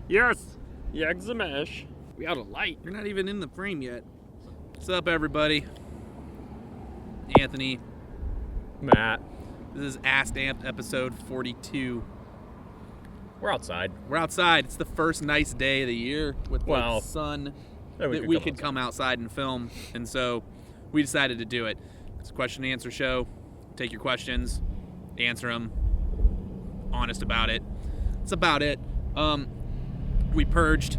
Yes. Yagzamash. We out of light. You're not even in the frame yet. What's up, everybody? Anthony. Matt. This is Asked Amped episode 42. We're outside. We're outside. It's the first nice day of the year with the sun that we could come outside and film. And so we decided to do it. It's a question and answer show. Take your questions, answer them, honest about it. That's about it. We purged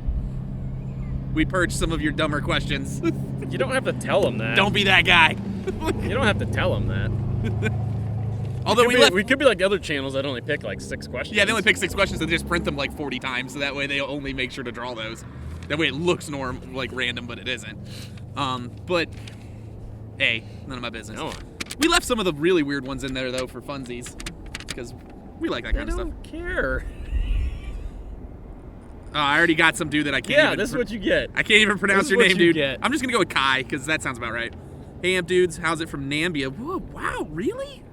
some of your dumber questions. You don't have to tell them that. Don't be that guy. You don't have to tell them that. Although we could be like other channels that only pick like 6 questions. Yeah, they only pick 6 questions and just print them like 40 times, so that way they only make sure to draw those. That way it looks like random, but it isn't. But hey, none of my business. No. We left some of the really weird ones in there though for funsies, because we like that kind of stuff. I don't care. I already got some dude that I can't. Yeah, this is what you get. I can't even pronounce your name, dude. Get. I'm just gonna go with Kai because that sounds about right. Hey, Amp dudes, how's it from Nambia? Whoa, wow, really?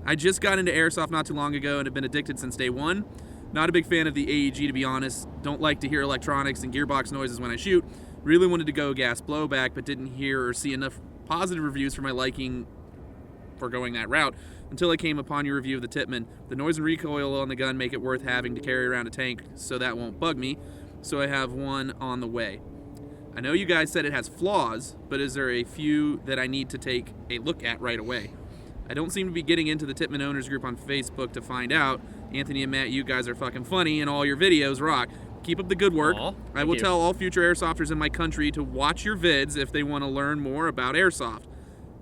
I just got into Airsoft not too long ago and have been addicted since day one. Not a big fan of the AEG, to be honest. Don't like to hear electronics and gearbox noises when I shoot. Really wanted to go gas blowback, but didn't hear or see enough positive reviews for my liking for going that route until I came upon your review of the Tippmann. The noise and recoil on the gun make it worth having to carry around a tank, so that won't bug me. So I have one on the way. I know you guys said it has flaws, but is there a few that I need to take a look at right away? I don't seem to be getting into the Tippmann owners group on Facebook to find out. Anthony and Matt, you guys are fucking funny and all your videos rock. Keep up the good work. Aww, I will tell all future airsofters in my country to watch your vids if they want to learn more about airsoft.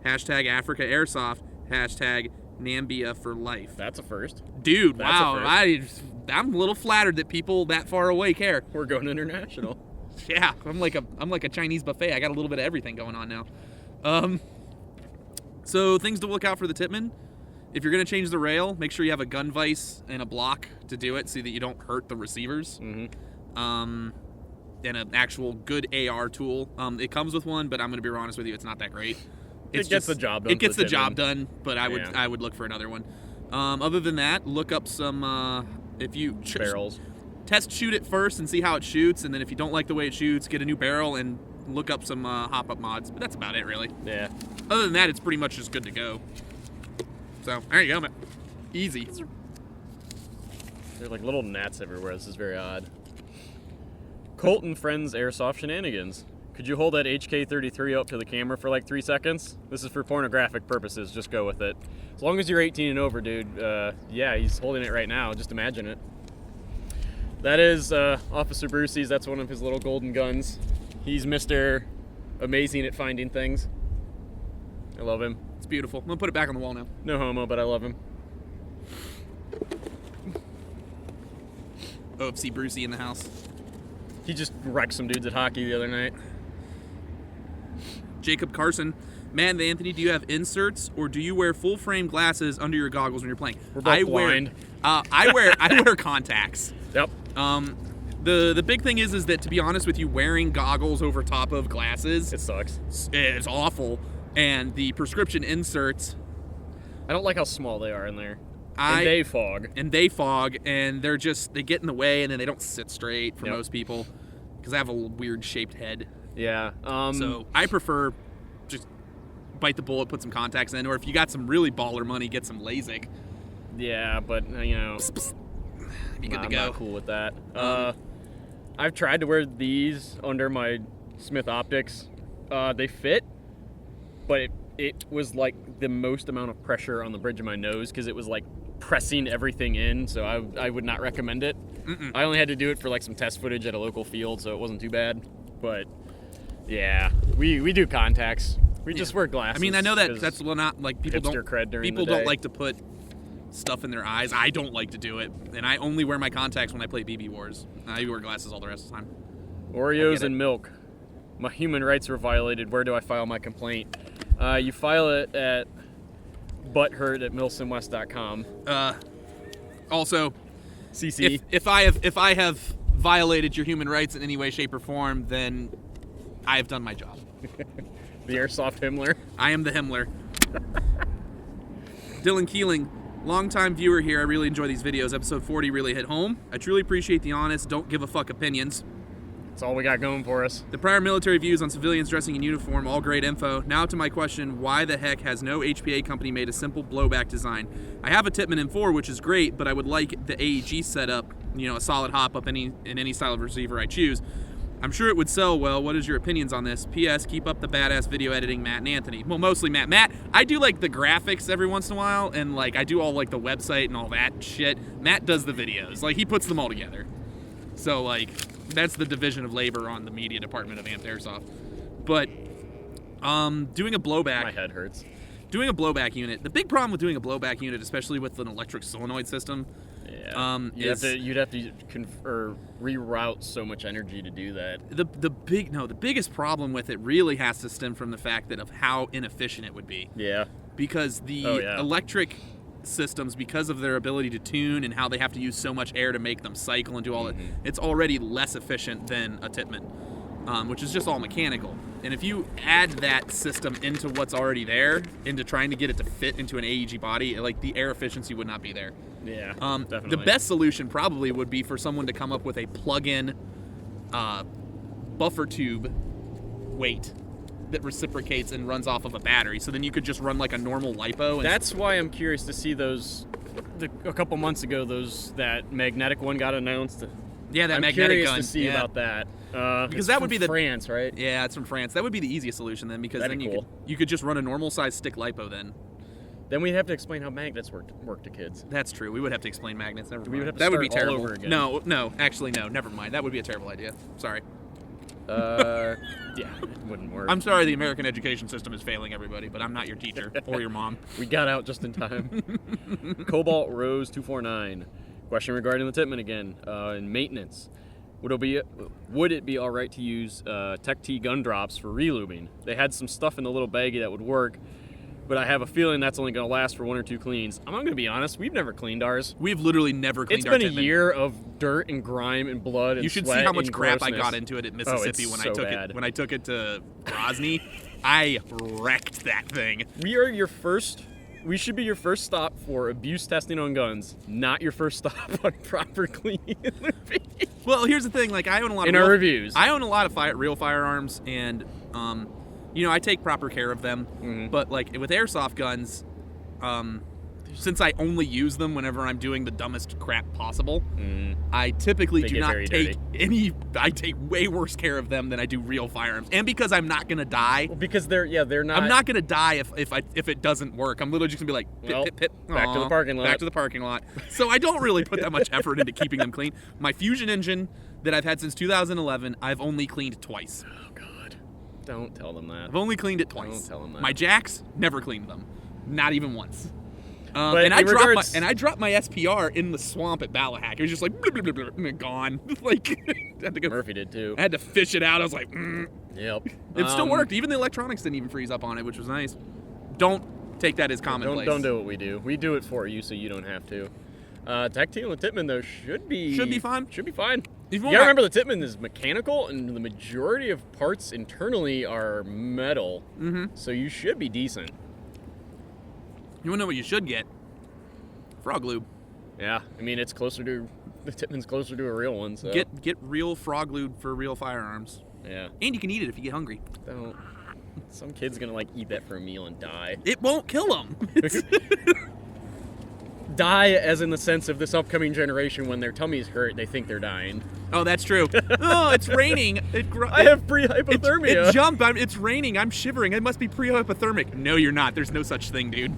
Hashtag Africa Airsoft. Hashtag Nambia for life. That's a first. Dude, That's wow. a first. I'm a little flattered that people that far away care. We're going international. Yeah, I'm like a Chinese buffet. I got a little bit of everything going on now. So things to look out for the Tippmann. If you're going to change the rail, make sure you have a gun vise and a block to do it so that you don't hurt the receivers. Mm-hmm. And an actual good AR tool. It comes with one, but I'm going to be honest with you, it's not that great. It gets the job done. It gets the job done, but I would look for another one. Other than that, look up some barrels. Shoot it first and see how it shoots, and then if you don't like the way it shoots, get a new barrel and look up some hop-up mods. But that's about it, really. Yeah. Other than that, it's pretty much just good to go. So, there you go, man. Easy. There's like little gnats everywhere. This is very odd. Colton Friends Airsoft Shenanigans. Could you hold that HK33 up to the camera for like 3 seconds? This is for pornographic purposes. Just go with it. As long as you're 18 and over, dude. Yeah, he's holding it right now. Just imagine it. That is Officer Brucey's. That's one of his little golden guns. He's Mr. Amazing at finding things. I love him. It's beautiful. I'm going to put it back on the wall now. No homo, but I love him. OFC Brucey in the house. He just wrecked some dudes at hockey the other night. Jacob Carson. Man, Anthony, do you have inserts or do you wear full frame glasses under your goggles when you're playing? We're both blind. I wear contacts. Yep. The big thing is that, to be honest with you, wearing goggles over top of glasses, It sucks. it's awful. And the prescription inserts, I don't like how small they are in there. And they fog. And they get in the way, and then they don't sit straight for Yep. most people because I have a weird shaped head. Yeah. So I prefer just bite the bullet, put some contacts in, or if you got some really baller money, get some LASIK. Yeah, but you know, Be good to I'm go. not cool with that. I've tried to wear these under my Smith Optics. They fit, but it was like the most amount of pressure on the bridge of my nose because it was like pressing everything in, so I would not recommend it. Mm-mm. I only had to do it for like some test footage at a local field, so it wasn't too bad. But yeah, we do contacts. We just wear glasses. I mean, I know that's not like people hipster cred during people the day. don't like to put stuff in their eyes. I don't like to do it, and I only wear my contacts when I play BBwarz. I wear glasses all the rest of the time. Oreos and milk. My human rights were violated. Where do I file my complaint? You file it at butthurt@milsimwest.com. Also, CC. if I have violated your human rights in any way, shape, or form, then I have done my job. The Airsoft Himmler. I am the Himmler. Dylan Keeling. Longtime viewer here, I really enjoy these videos. Episode 40 really hit home. I truly appreciate the honest, don't give a fuck opinions. That's all we got going for us. The prior military views on civilians dressing in uniform, all great info. Now to my question, why the heck has no HPA company made a simple blowback design? I have a Tippmann M4, which is great, but I would like the AEG setup, a solid hop-up in any style of receiver I choose. I'm sure it would sell well. What is your opinions on this? P.S. Keep up the badass video editing, Matt and Anthony. Well, mostly Matt. Matt, I do like the graphics every once in a while, and like I do all like the website and all that shit. Matt does the videos. Like he puts them all together. So like that's the division of labor on the media department of Amped Airsoft. But doing a blowback. My head hurts. Doing a blowback unit. The big problem with doing a blowback unit, especially with an electric solenoid system, you'd have to reroute so much energy to do that. The biggest problem with it really has to stem from the fact of how inefficient it would be. Yeah. Because the electric systems, because of their ability to tune and how they have to use so much air to make them cycle and do all that, it's already less efficient than a Tippmann, which is just all mechanical. And if you add that system into what's already there, into trying to get it to fit into an AEG body, like the air efficiency would not be there. Yeah, definitely. The best solution probably would be for someone to come up with a plug-in buffer tube weight that reciprocates and runs off of a battery. So then you could just run like a normal LiPo. That's why I'm curious to see those. A couple months ago, that magnetic one got announced. Yeah, that I'm magnetic curious gun. to see about that. Because that would be France, right? Yeah, it's from France. That would be the easiest solution then, because That'd then be cool. you could just run a normal size stick LiPo then. Then we'd have to explain how magnets work to kids. That's true. We would have to explain magnets. Never mind. We would have to that would be start all terrible. over again. No, actually, no. Never mind. That would be a terrible idea. Sorry. Yeah, it wouldn't work. I'm sorry the American education system is failing everybody, but I'm not your teacher or your mom. We got out just in time. Cobalt Rose 249. Question regarding the Tippmann again. In maintenance, would it be all right to use Tech T gun drops for relubing? They had some stuff in the little baggie that would work, but I have a feeling that's only going to last for 1 or 2 cleans. I'm going to be honest, we've never cleaned ours. We've literally never cleaned our It's been a Tippmann. year of dirt and grime and blood and You should sweat see how much and crap grossness. I got into it at Mississippi when I took bad. it. When I took it to Grozny, I wrecked that thing. We should be your first stop for abuse testing on guns, not your first stop on proper cleaning and lubing. Well, here's the thing. Like, I own a lot in of our reviews. I own a lot of real firearms, and I take proper care of them. Mm-hmm. But like with airsoft guns, since I only use them whenever I'm doing the dumbest crap possible, I typically do not take any. I take way worse care of them than I do real firearms, and because I'm not gonna die. Well, because they're not. I'm not gonna die if it doesn't work. I'm literally just gonna be like, pip, pip, pip. Back to the parking lot. Back to the parking lot. So I don't really put that much effort into keeping them clean. My Fusion engine that I've had since 2011, I've only cleaned twice. Oh God! Don't tell them that. I've only cleaned it twice. Don't tell them that. My jacks, never cleaned them, not even once. But and I dropped my SPR in the swamp at Balahack. It was just like blah, blah, blah, blah, and gone. Like had to go. Murphy did too. I had to fish it out. I was like, Yep. It still worked. Even the electronics didn't even freeze up on it, which was nice. Don't take that as commonplace. Don't do what we do. We do it for you, so you don't have to. Tech Team with Tippmann though should be fine. Should be fine. You gotta remember the Tippmann is mechanical, and the majority of parts internally are metal. So you should be decent. You wanna know what you should get? Frog lube. Yeah, I mean the Tippmann's closer to a real one. So Get real frog lube for real firearms. Yeah. And you can eat it if you get hungry. Don't. Some kid's gonna eat that for a meal and die. It won't kill them. Die as in the sense of this upcoming generation, when their tummy's hurt, they think they're dying. Oh, that's true. Oh, it's raining. I have pre-hypothermia. It jumped. It's raining. I'm shivering. It must be pre-hypothermic. No, you're not. There's no such thing, dude.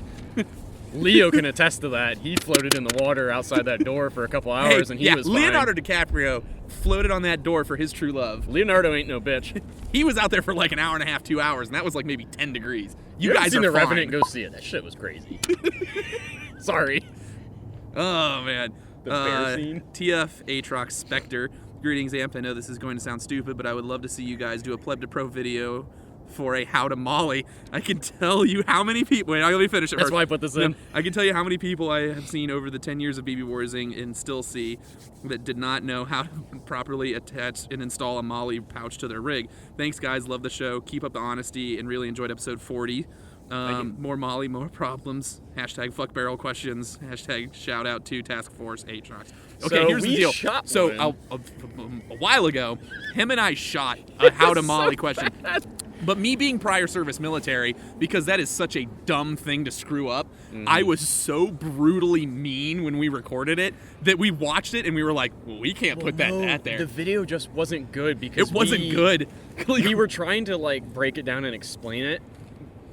Leo can attest to that. He floated in the water outside that door for a couple hours, and he was fine. Leonardo DiCaprio floated on that door for his true love. Leonardo ain't no bitch. He was out there for like an hour and a half, 2 hours, and that was like maybe 10 degrees. You guys seen are The fine. Revenant? Go see it. That shit was crazy. Sorry. Oh, man. The bear scene. TF Atrox Spectre. Greetings, Amp. I know this is going to sound stupid, but I would love to see you guys do a Pleb to Pro video for a how to Molle. I can tell you how many people... Wait, let me finish it That's first. why I put this in. No, I can tell you how many people I have seen over the 10 years of BBwarsing and still see that did not know how to properly attach and install a Molle pouch to their rig. Thanks, guys. Love the show. Keep up the honesty and really enjoyed episode 40. More Molle, more problems. Hashtag fuck barrel questions. Hashtag shout out to Task Force Aatrox. Okay, So here's the we deal. shot So one. a while ago, him and I shot a how to Molle question. bad. But me being prior service military, because that is such a dumb thing to screw up, I was so brutally mean when we recorded it that we watched it and we were like, well, we can't put that there. The video just wasn't good because It wasn't good. We were trying to like break it down and explain it,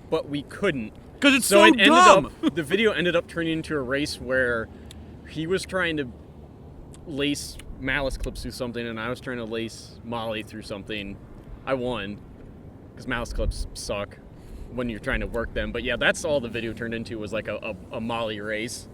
but we couldn't. Because it's So so it ended dumb. up the video ended up turning into a race where he was trying to lace malice clips through something and I was trying to lace Molle through something. I won because malice clips suck when you're trying to work them. But yeah, that's all the video turned into, was like a Molle race.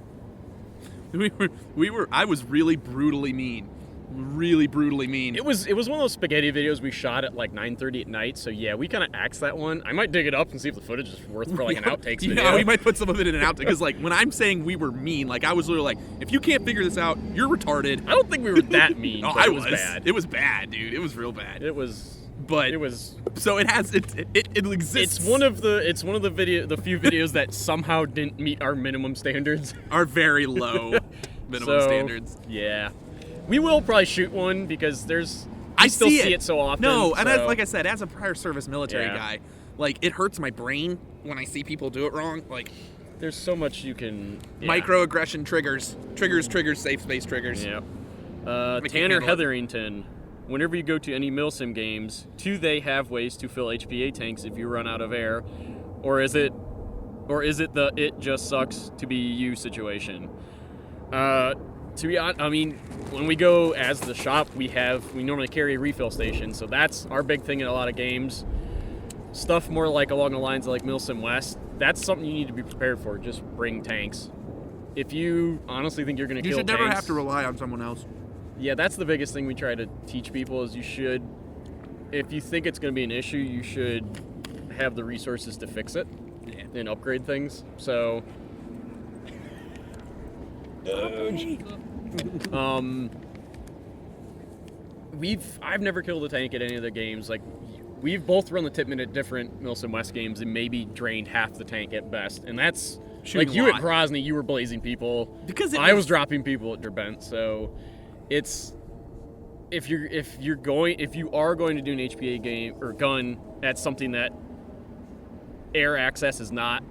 I was really brutally mean. Really brutally mean. It was one of those spaghetti videos we shot at like 9:30 at night. So yeah, we kind of axed that one. I might dig it up and see if the footage is worth for like an outtakes video. Yeah, we might put some of it in an outtake. Because like when I'm saying we were mean, like I was literally like, if you can't figure this out, you're retarded. I don't think we were that mean. Oh, but I it was bad. It was bad, dude. It was real bad. It was. But It was. so it has it exists. It's one of the few videos that somehow didn't meet our minimum standards. Are very low minimum So, standards. Yeah, we will probably shoot one because I I still see see it. it so often. No, and so. like I said, as a prior service military Yeah. guy, like it hurts my brain when I see people do it wrong. Like There's so much you can. Yeah. microaggression triggers, safe space triggers. Yeah. can't Tanner handle it. Hetherington. Whenever you go to any MilSim games, do they have ways to fill HPA tanks if you run out of air, or is it the "it just sucks to be you" situation? To be honest, I mean, when we go as the shop, we normally carry a refill station, so that's our big thing in a lot of games. Stuff more like along the lines of like MilSim West, that's something you need to be prepared for. Just bring tanks. If you honestly think you're going to You kill should tanks, never have to rely on someone else. yeah, that's the biggest thing we try to teach people is you should, if you think it's going to be an issue, you should have the resources to fix it and upgrade things. So, I've never killed a tank at any of the games. Like, we've both run the Tippmann at different MilSim West games and maybe drained half the tank at best. And that's, Shooting like a you lot. at Grozny, you were blazing people. Because I was dropping people at Derbent, so it's if you are going to do an HPA game or gun at something that air access is not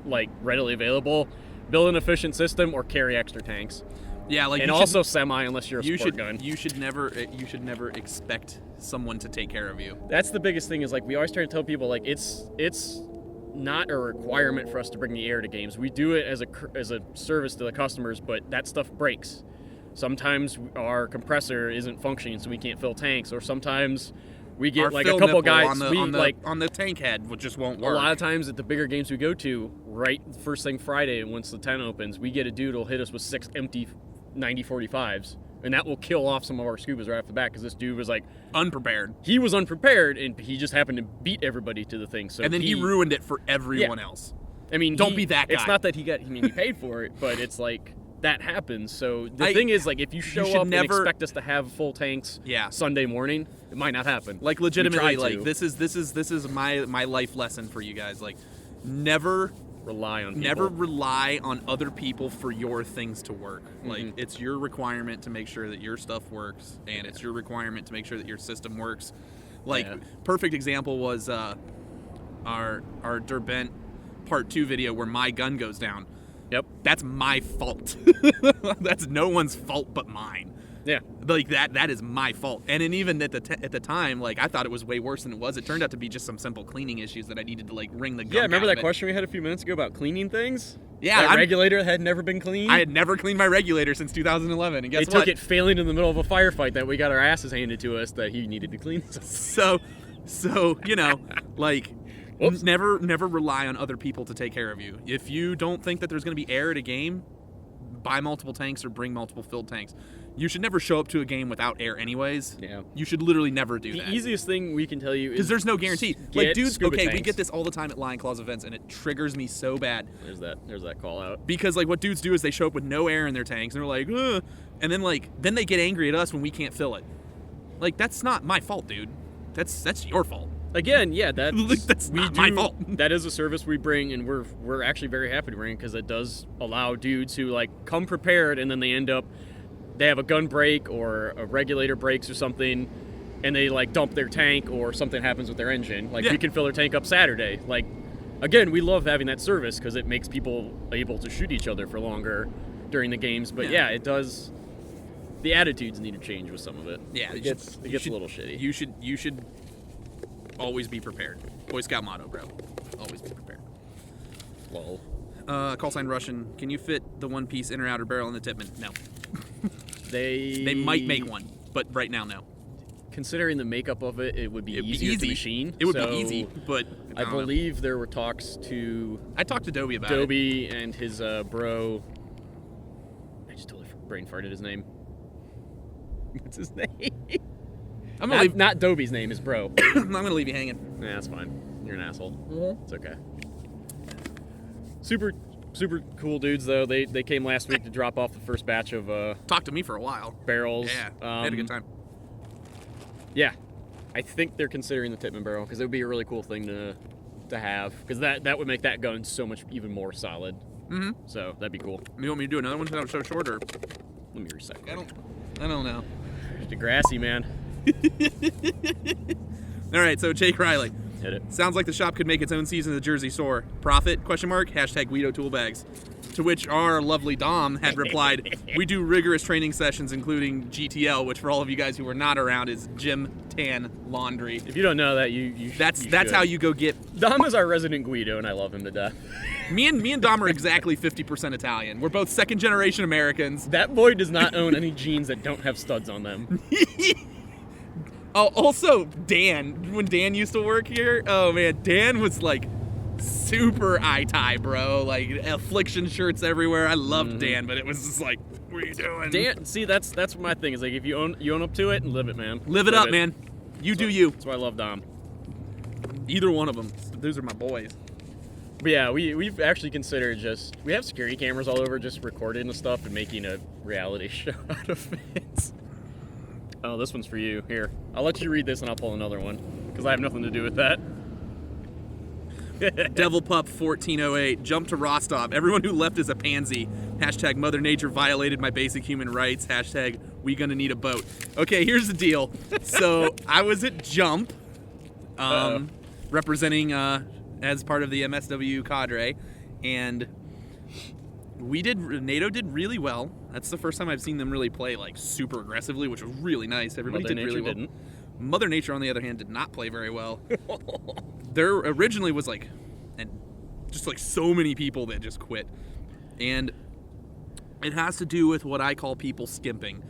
like readily available, build an efficient system or carry extra tanks. Yeah, like And you also semi unless you're a you sport should gun. you should never expect someone to take care of you. That's the biggest thing is like we always try to tell people like it's not a requirement for us to bring the air to games. We do it as a service to the customers, but that stuff breaks. Sometimes our compressor isn't functioning, so we can't fill tanks, or sometimes we get Our like fill a couple nipple guys. on the tank head, which just won't work. A lot of times at the bigger games we go to, right first thing Friday, once the tent opens, we get a dude who'll hit us with 6 empty 90-45s, and that will kill off some of our scubas right off the bat because this dude was like unprepared, he was unprepared and he just happened to beat everybody to the thing. So and then he ruined it for everyone else. I mean, Don't be that guy. It's not that he paid for it, but it's like that happens. So the thing is, like, if you show should up and never- expect us to have full tanks Yeah. Sunday morning, it might not happen. Like We legitimately, try like to. this is my life lesson for you guys. Like, never rely on people. never rely on other people for your things to work. Mm-hmm. Like, it's your requirement to make sure that your stuff works, and it's your requirement to make sure that your system works. Like, Yeah. perfect example was our Derbent Part 2 video where my gun goes down. Yep. That's my fault. That's no one's fault but mine. Yeah. Like that is my fault. And then even at the time, like I thought it was way worse than it was. It turned out to be just some simple cleaning issues that I needed to like wring the gunk Yeah. Remember out that of it. question we had a few minutes ago about cleaning things? Yeah, That regulator had never been cleaned. I had never cleaned my regulator since 2011, and guess They what? took it failing in the middle of a firefight that we got our asses handed to us that he needed to clean. So you know, like Whoops. never rely on other people to take care of you. If you don't think that there's going to be air at a game, buy multiple tanks or bring multiple filled tanks. You should never show up to a game without air anyways. Yeah. You should literally never do The that. easiest thing we can tell you is Because there's no guarantee. get Like, dudes, scuba okay, we tanks. get this all the time at Lion Claws events, and it triggers me so bad. There's that call out. Because, like, what dudes do is they show up with no air in their tanks, and they're like, ugh. And then they get angry at us when we can't fill it. Like, that's not my fault, dude. That's your fault. Again, yeah, That's not my fault. That is a service we bring, and we're actually very happy to bring, because it does allow dudes who like come prepared, and then they have a gun break or a regulator breaks or something, and they like dump their tank or something happens with their engine. Like we can fill their tank up Saturday. Like, again, we love having that service because it makes people able to shoot each other for longer during the games. But yeah, it does. The attitudes need to change with some of it. Yeah, it gets a little shitty. You should always be prepared. Boy Scout motto, bro. Always be prepared. Lol. Call sign Russian. Can you fit the one-piece inner outer barrel in the Tippmann? No. They might make one, but right now, no. Considering the makeup of it, it would be easier to machine. It would be easy, but I believe there were talks to. I talked to Dobie about Dobie and his bro. I just totally brain farted his name. What's his name? I'm gonna leave. Not Dobie's name, his bro. I'm gonna leave you hanging. Nah, that's fine. You're an asshole. Mm-hmm. It's okay. Super cool dudes though. They came last week to drop off the first batch of talked to me for a while. Barrels. Yeah, I had a good time. Yeah, I think they're considering the Tippmann barrel because it would be a really cool thing to have, because that would make that gun so much even more solid. Mm-hmm. So that'd be cool. You want me to do another one that was so short, or let me recycle. I don't know. Degrassi, man. All right, so Jake Riley. Hit it. Sounds like the shop could make its own season of the Jersey Shore. Profit? ? Hashtag Guido Toolbags. To which our lovely Dom had replied, we do rigorous training sessions, including GTL, which for all of you guys who are not around is Gym Tan Laundry. If you don't know that, you that's how you go get. Dom is our resident Guido, and I love him to death. Me and Dom are exactly 50% Italian. We're both second-generation Americans. That boy does not own any jeans that don't have studs on them. Oh, also, Dan. When Dan used to work here, oh, man, Dan was, like, super eye-tie, bro. Like, affliction shirts everywhere. I loved Dan, but it was just like, what are you doing? Dan, see, that's my thing. Is like, if you own up to it and live it, man. Live it up, man. You do you. That's why I love Dom. Either one of them. Those are my boys. But yeah, we've actually considered we have security cameras all over, just recording the stuff and making a reality show out of it. Oh, this one's for you. Here, I'll let you read this and I'll pull another one, because I have nothing to do with that. Devil Pup 1408. Jump to Rostov. Everyone who left is a pansy. Hashtag Mother Nature violated my basic human rights. Hashtag we gonna need a boat. Okay, here's the deal. So I was at Jump, representing as part of the MSW cadre, and NATO did really well. That's the first time I've seen them really play like super aggressively, which was really nice. Everybody did really well. Mother Nature, on the other hand, did not play very well. There originally was like so many people that just quit, and it has to do with what I call people skimping.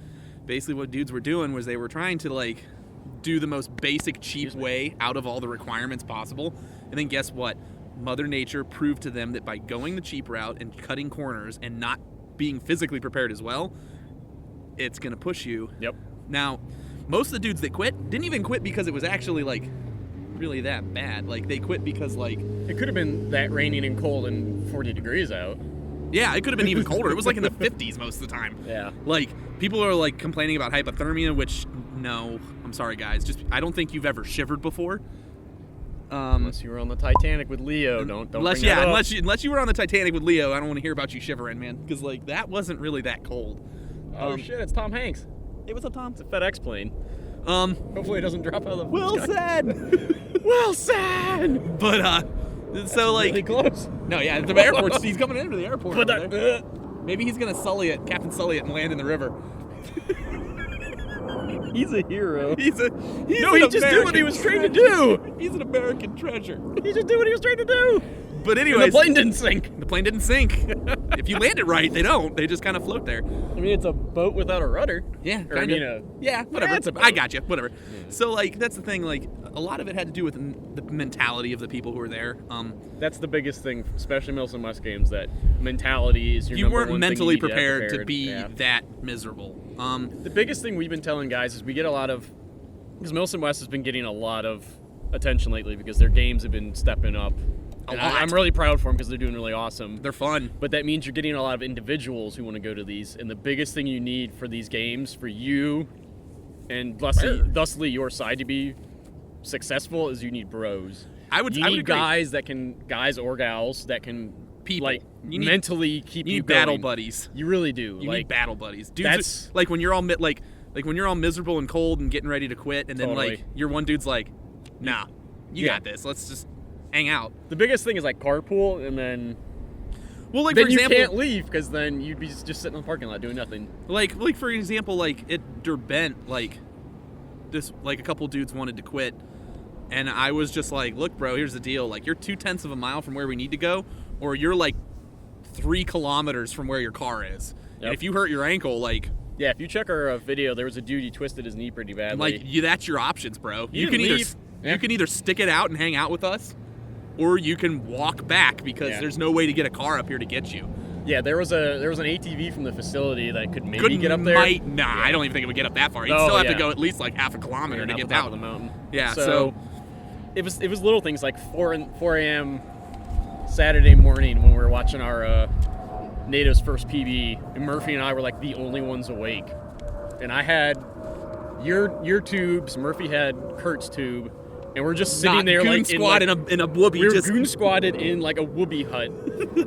Basically, what dudes were doing was they were trying to like do the most basic, cheap way out of all the requirements possible, and then guess what? Mother Nature proved to them that by going the cheap route and cutting corners and not being physically prepared as well, it's gonna push you. Yep. Now, most of the dudes that quit didn't even quit because it was actually like really that bad. Like, they quit because like it could have been that raining and cold and 40 degrees out. Yeah, it could have been even colder. It was like in the 50s most of the time. Yeah. Like, people are like complaining about hypothermia, which no, I'm sorry guys, just I don't think you've ever shivered before. Unless you were on the Titanic with Leo, don't unless bring that up. unless you were on the Titanic with Leo, I don't want to hear about you shivering, man, because like that wasn't really that cold. Oh shit, it's Tom Hanks. Hey, what's up, Tom? It's a FedEx plane. Hopefully it doesn't drop out of the Well sky. said. Well said. But so like really close. No, yeah, the airport. He's coming into the airport. But over there. Maybe he's gonna Captain Sully it, and land in the river. He's a hero. He just did what he was trained to do. He's an American treasure. He just did what he was trained to do. But anyways, and the plane didn't sink. The plane didn't sink. If you land it right, they don't. They just kind of float there. I mean, it's a boat without a rudder. Yeah, or, whatever. Yeah, it's a boat. I got you. Whatever. Yeah. So like that's the thing. Like a lot of it had to do with the mentality of the people who were there. That's the biggest thing, especially MilSim West games. That mentality is your you number weren't one mentally thing you prepared to have be that miserable. The biggest thing we've been telling guys is we get a lot of, because MilSim West has been getting a lot of attention lately because their games have been stepping up. And I'm really proud for them because they're doing really awesome. They're fun. But that means you're getting a lot of individuals who want to go to these. And the biggest thing you need for these games, for you and thusly your side to be successful is you need bros. I would You need agree. guys or gals that can People. like You need- mentally keep You you need battle going. buddies. You really do. You like need battle buddies. Dudes, that's- like when you're all like when you're all miserable and cold and getting ready to quit, and then Totally. like your one dude's like, "Nah, you Yeah. got this. Let's just hang out." the biggest thing is like carpool, and then Well, like then for you example, can't leave because then you'd be just sitting in the parking lot doing nothing. like for example, like at Derbent, like a couple dudes wanted to quit, and I was just like, "Look, bro, here's the deal. Like you're 0.2 of a mile from where we need to go, or you're like 3 kilometers from where your car is. Yep. And if you hurt your ankle, like." Yeah, if you check our video, there was a dude, he twisted his knee pretty badly. That's your options, bro. You can can either leave. Yeah. you can either stick it out and hang out with us, or you can walk back because Yeah. there's no way to get a car up here to get you. Yeah, there was an ATV from the facility that could maybe get up there. I don't even think it would get up that far. You'd Oh, still have to yeah. go at least like half a kilometer to Up get the top down. of the mountain. Yeah, So it was little things like 4 a.m. Saturday morning when we were watching our NATO's first PB, and Murphy and I were like the only ones awake. And I had your tubes, Murphy had Kurt's tube, and we're just sitting there goon like squad in a whoopee. we were just goon squatted in like a whoopee hut.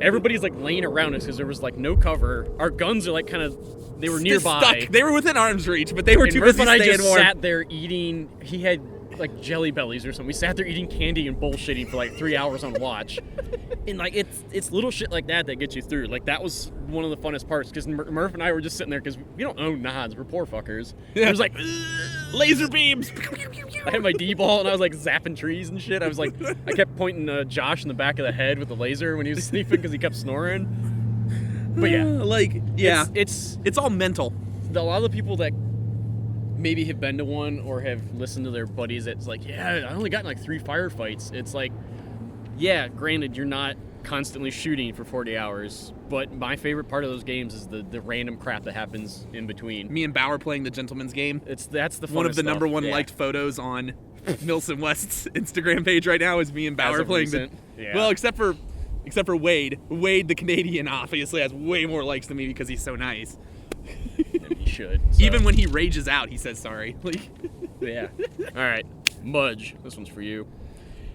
Everybody's like laying around us because there was like no cover. Our guns are like kind of they were nearby. stuck. They were within arm's reach, but they were And too Murph busy and I staying just warm. sat there eating. He had like jelly bellies or something. We sat there eating candy and bullshitting for like 3 hours on watch. And like it's little shit like that gets you through. Like that was one of the funnest parts because Murph and I were just sitting there because we don't own nods. We're poor fuckers. Yeah. It was like Laser beams. I had my D-ball and I was like zapping trees and shit. I was like I kept pointing Josh in the back of the head with the laser when he was sleeping because he kept snoring. But yeah, it's all mental. a lot of the people that maybe have been to one or have listened to their buddies that's like, yeah, I only got in like 3 firefights. It's like, yeah, granted, you're not constantly shooting for 40 hours, but my favorite part of those games is the random crap that happens in between. Me and Bauer playing the gentleman's game. That's the One of the funnest number stuff. one Yeah. liked photos on MilSim West's Instagram page right now is me and Bauer of playing recent, yeah. Well, except for Wade. Wade, the Canadian, obviously has way more likes than me because he's so nice. Maybe you should. So, Even when he rages out, he says sorry. Like, yeah. All right, Mudge, this one's for you.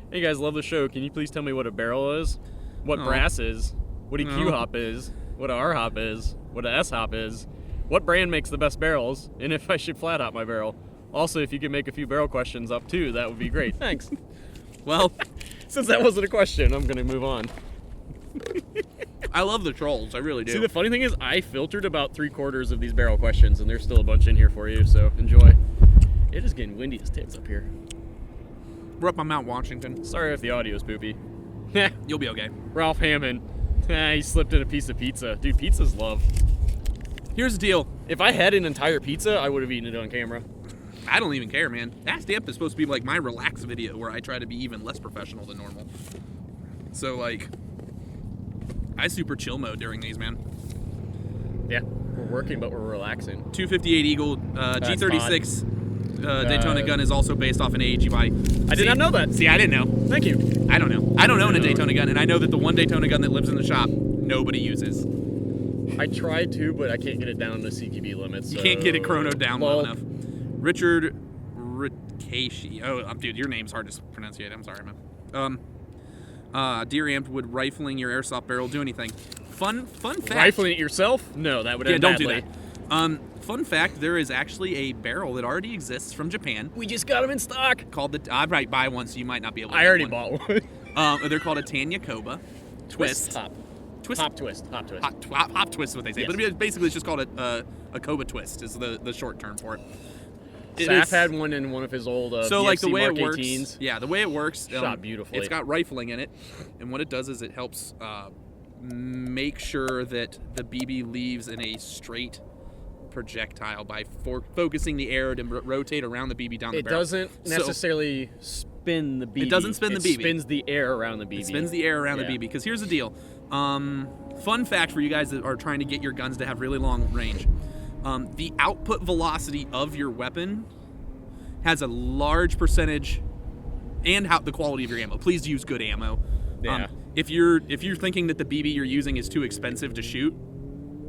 Hey, you guys, love the show. Can you please tell me what a barrel is? What Oh. brass is? What a No. Q hop is? What a R hop is? What a S hop is? What brand makes the best barrels? And if I should flat hop my barrel. Also, if you could make a few barrel questions up too, that would be great. Thanks. well, Since that wasn't a question, I'm gonna move on. I love the trolls. I really do. See, the funny thing is, I filtered about 3/4 of these barrel questions, and there's still a bunch in here for you. So enjoy. It is getting windy as tits up here. We're up on Mount Washington. Sorry if the audio's poopy. You'll be okay. Ralph Hammond. He slipped in a piece of pizza. Dude, pizza's love. Here's the deal. If I had an entire pizza, I would have eaten it on camera. I don't even care, man. That stamp is supposed to be like my relax video where I try to be even less professional than normal. So, like, I super chill mode during these, man. Yeah, we're working, but we're relaxing. 258 Eagle G36 Daytona gun is also based off an AEG body. I did not know that. See, I didn't know. Thank you. I don't know. I don't own a No. Daytona gun, and I know that the one Daytona gun that lives in the shop, nobody uses. I tried to, but I can't get it down to CQB limits. You can't get it chronoed down well Well, enough. Richard Rikashi. Oh, dude, your name's hard to pronounce. I'm sorry, man. Deer amped, would rifling your airsoft barrel do anything? Fun fact. Rifling it yourself? No, that would end don't badly. do that. Fun fact, there is actually a barrel that already exists from Japan We just got them in stock. called the... I might buy one, so you might not be able to I get already one. bought one. They're called a Tanya Koba Twist. Hop. Twist. Hop twist. Hop twist. Hop twist is what they say. Yes. But basically it's just called a Koba Twist is the short term for it. Saf had one in one of his old So like the BFC way Mark it works, 18s. yeah, the way it works, Shot beautifully. It's got rifling in it, and what it does is it helps make sure that the BB leaves in a straight projectile by focusing the air to rotate around the BB down the It barrel. doesn't necessarily spin the BB. It doesn't spin the BB. It spins the air around the BB. It spins the air around Yeah. the BB. Because here's the deal. Fun fact for you guys that are trying to get your guns to have really long range. The output velocity of your weapon has a large percentage, and the quality of your ammo. Please use good ammo. Yeah. If you're thinking that the BB you're using is too expensive to shoot,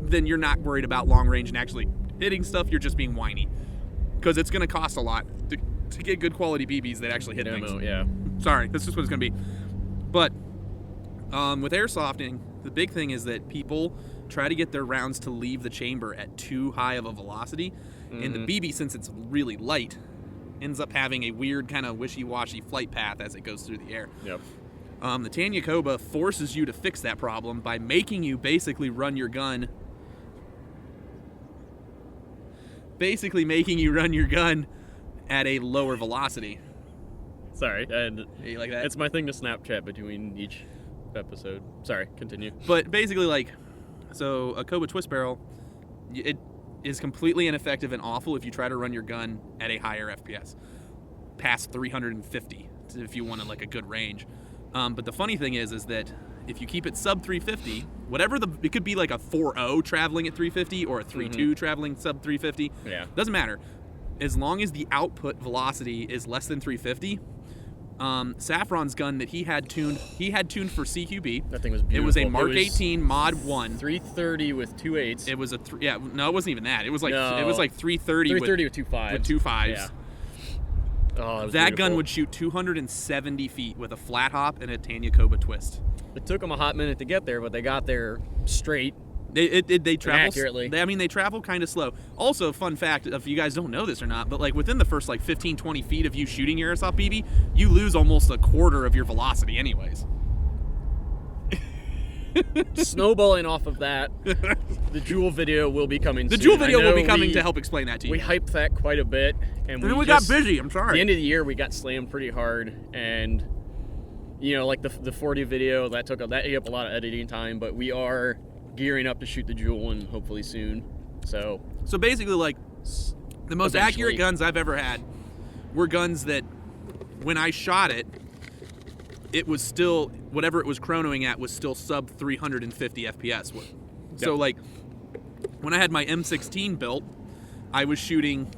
then you're not worried about long range and actually hitting stuff. You're just being whiny, because it's going to cost a lot to get good quality BBs that actually hit ammo, things. yeah. Sorry, that's just what it's going to be. But with airsofting, the big thing is that people try to get their rounds to leave the chamber at too high of a velocity, and the BB, since it's really light, ends up having a weird kind of wishy-washy flight path as it goes through the air. Yep. The Tanya Koba forces you to fix that problem by making you basically run your gun. At a lower velocity. Sorry, and You like that? it's my thing to Snapchat between each episode. Sorry, continue. But basically, so a Koba twist barrel, it is completely ineffective and awful if you try to run your gun at a higher FPS, past 350, if you want a good range. But the funny thing is that if you keep it sub 350, it could be like a 4.0 traveling at 350 or a 3.2 traveling sub 350. Yeah. Doesn't matter. As long as the output velocity is less than 350, Saffron's gun that he had tuned for CQB. That thing was beautiful. It was a Mark 18 Mod 1. 330 with 2.8s. It was it wasn't even that. It was like No. it was like 330 with 2.5s. with 2.5s. Yeah. Oh, it was That gun beautiful. would shoot 270 feet with a flat hop and a Tanya Koba twist. It took them a hot minute to get there, but they got there straight. They travel accurately. They travel kind of slow. Also, fun fact, if you guys don't know this or not, but within the first 15, 20 feet of you shooting your airsoft BB, you lose almost a quarter of your velocity anyways. Snowballing off of that, the Jewel video will be coming soon. The Jewel video I will know be coming to help explain that to you. We hyped that quite a bit, and then we got busy. I'm sorry. The end of the year, we got slammed pretty hard, and the 40 video that ate up a lot of editing time. But we are gearing up to shoot the Jewel one hopefully soon. So basically, the most accurate guns I've ever had were guns that, when I shot it, it was still, whatever it was chronoing at was still sub 350 FPS. So when I had my M16 built, I was shooting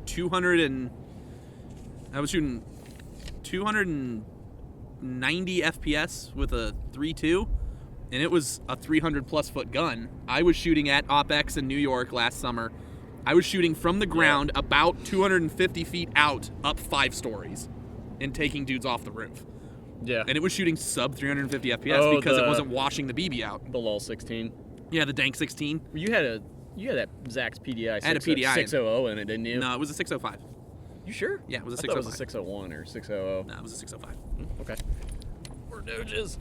290 FPS with a 3.2, and it was a 300 plus foot gun. I was shooting at OpX in New York last summer. I was shooting from the ground about 250 feet out, up 5 stories, and taking dudes off the roof. Yeah. And it was shooting sub 350 FPS because it wasn't washing the BB out. The LOL 16. Yeah, the Dank 16. You had that Zach's PDI. I had a PDI 600 in it, didn't you? No, it was a 605. You sure? Yeah, it was a I thought it 605. was a 601 or 600. No, it was a 605. Okay. We're doges.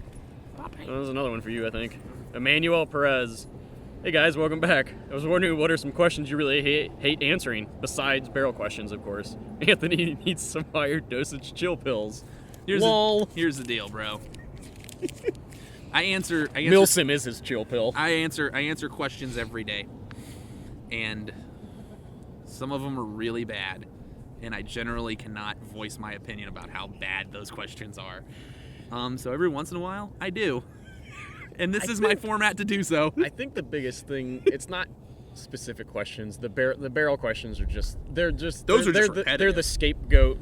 That was another one for you, I think. Emmanuel Perez. Hey guys, welcome back. I was wondering what are some questions you really hate answering, besides barrel questions, of course. Anthony needs some higher dosage chill pills. Here's the deal, bro. I answer MilSim is his chill pill. I answer questions every day, and some of them are really bad, and I generally cannot voice my opinion about how bad those questions are. So every once in a while, I do, and this is my format to do so. I think the biggest thing, it's not specific questions. The barrel questions are they're the scapegoat.